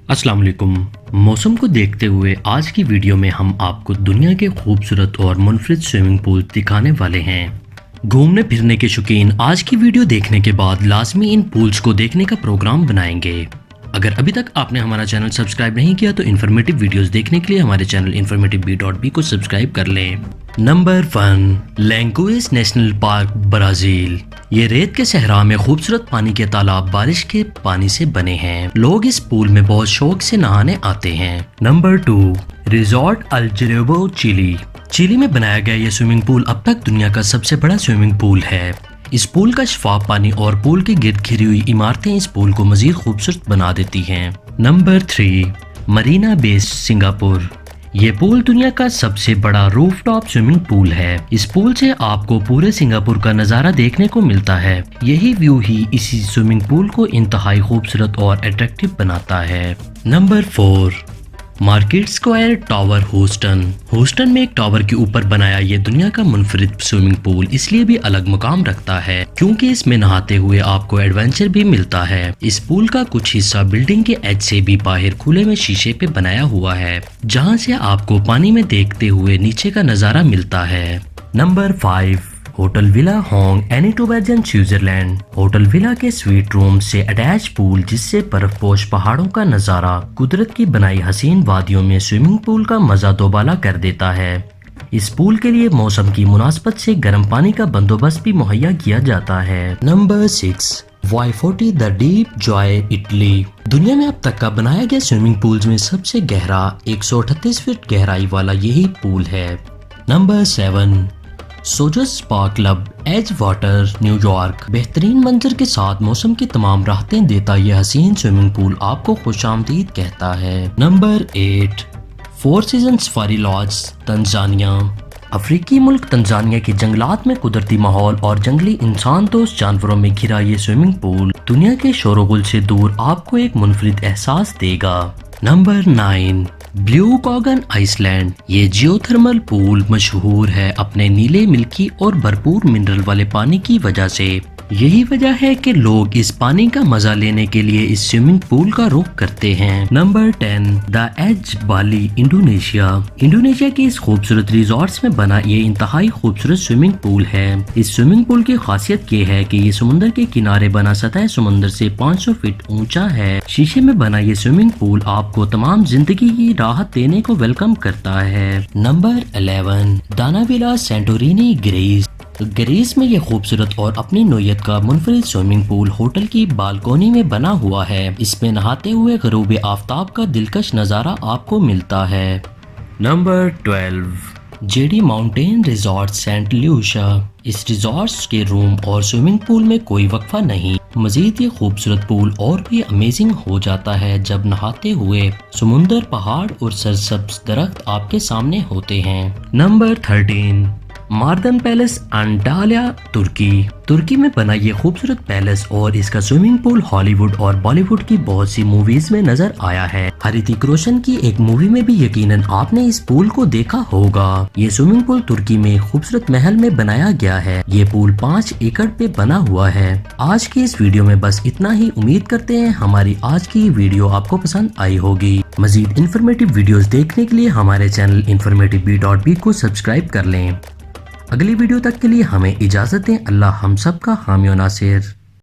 अस्सलाम वालेकुम। मौसम को देखते हुए आज की वीडियो में हम आपको दुनिया के खूबसूरत और मुनफरिद स्विमिंग पूल दिखाने वाले हैं। घूमने फिरने के शौकीन आज की वीडियो देखने के बाद लाजमी इन पूल्स को देखने का प्रोग्राम बनाएंगे। अगर अभी तक आपने हमारा चैनल सब्सक्राइब नहीं किया तो इन्फॉर्मेटिव वीडियोस देखने के लिए हमारे चैनल informativb.b को सब्सक्राइब कर लें। Number 1, Lencois national park, Brazil. ये रेत के सहरा में खूबसूरत पानी के तालाब बारिश के पानी से बने हैं। लोग इस पूल में बहुत शौक से नहाने आते हैं। Number 2, resort Algarrobo, Chile. Chile में बनाया गया ये स्विमिंग पूल अब तक दुनिया का सबसे बड़ा स्विमिंग पूल है। इस पूल का शफाफ पानी और पूल के गिर्द घिरी हुई इमारतें इस पूल को मजीद खूबसूरत बना देती हैं। नंबर 3, मरीना बे, सिंगापुर। ये पूल दुनिया का सबसे बड़ा रूफटॉप स्विमिंग पूल है। इस पूल से आपको पूरे सिंगापुर का नज़ारा देखने को मिलता है। यही व्यू ही इसी स्विमिंग पूल को इंतहाई खूबसूरत और अट्रैक्टिव बनाता है। Number 4, market square tower, Houston. Houston में एक टावर के ऊपर बनाया ये दुनिया का मुनफरिद स्विमिंग पूल इसलिए भी अलग मुकाम रखता है क्योंकि इसमें नहाते हुए आपको एडवेंचर भी मिलता है। इस पूल का कुछ हिस्सा बिल्डिंग के एज से भी बाहर खुले में शीशे पे बनाया हुआ है जहां से आपको पानी में देखते हुए नीचे का नजारा मिलता है। Number 5, hotel villa Honegg, Ennetburgen, Switzerland. Hotel villa के स्वीट रूम से अटैच पूल जिससे बर्फपोश पहाड़ों का नजारा कुदरत की बनाई हसीन वादियों में स्विमिंग पूल का मजा दोबाला कर देता है। इस पूल के लिए मौसम की मुनासबत से गर्म पानी का बंदोबस्त भी मुहैया किया जाता है। Number 6, Y forty the deep, joy, Italy. दुनिया में अब तक का बनाया गया स्विमिंग पूल्स में सबसे गहरा 138 फीट गहराई वाला यही पूल है। Number 7, SoJo spa club, Edgewater, New York. बेहतरीन मंजर के साथ मौसम की तमाम राहतें देता यह हसीन स्विमिंग पूल आपको खुशामदीद कहता है। Number 8, four season safari lodge, Tanzania. अफ्रीकी मुल्क तंजानिया के जंगलात में कुदरती माहौल और जंगली इंसान दोस्त जानवरों में घिरा ये स्विमिंग पूल दुनिया के शोरगुल से दूर आपको एक मुनफरिद एहसास देगा। Number 9, blue lagoon, Iceland. ये जियोथर्मल पूल मशहूर है अपने नीले, मिल्की और भरपूर मिनरल वाले पानी की वजह से। यही वजह है कि लोग इस पानी का मजा लेने के लिए इस स्विमिंग पूल का रुख करते हैं। Number 10, the edge, Bali, Indonesia. Indonesia के इस खूबसूरत रिजॉर्ट्स में बना ये इंतहाई खूबसूरत स्विमिंग पूल है। इस स्विमिंग पूल की खासियत ये है कि ये समुद्र के किनारे बना सतह समुद्र से 500 फीट ऊंचा है। शीशे में बना ये स्विमिंग पूल आपको तमाम जिंदगी की राहत देने को वेलकम करता है। Number 11, Dana Villa, Santorini, Greece. Greece में ये खूबसूरत और अपनी नोयत का मुनफरिद स्विमिंग पूल होटल की बालकोनी में बना हुआ है। इसमें नहाते हुए गरूब आफ्ताब का दिलकश नज़ारा आपको मिलता है। Number 12, Jade mountain resort, Saint Lucia. इस रिजॉर्ट के रूम और स्विमिंग पूल में कोई वक्फा नहीं। मजीद ये खूबसूरत पूल और भी अमेजिंग हो जाता है जब नहाते हुए समुंदर, पहाड़ और सरसब्ज दरख्त आपके सामने होते हैं। नंबर 13, मार्दन पैलेस, अंटाल्या, तुर्की। तुर्की में बना ये खूबसूरत पैलेस और इसका स्विमिंग पूल हॉलीवुड और बॉलीवुड की बहुत सी मूवीज में नजर आया है। ऋतिक रोशन की एक मूवी में भी यकीनन आपने इस पूल को देखा होगा। ये स्विमिंग पूल तुर्की में खूबसूरत महल में बनाया गया है। ये पूल 5 एकड़ पे बना हुआ है। आज की इस वीडियो में बस इतना ही। उम्मीद करते हैं हमारी आज की वीडियो आपको पसंद आई होगी। मजीद इन्फॉर्मेटिव वीडियोस देखने के लिए हमारे चैनल informativb.b को सब्सक्राइब कर लें। अगली वीडियो तक के लिए हमें इजाजत दें। अल्लाह हम सब का हामी और नासिर।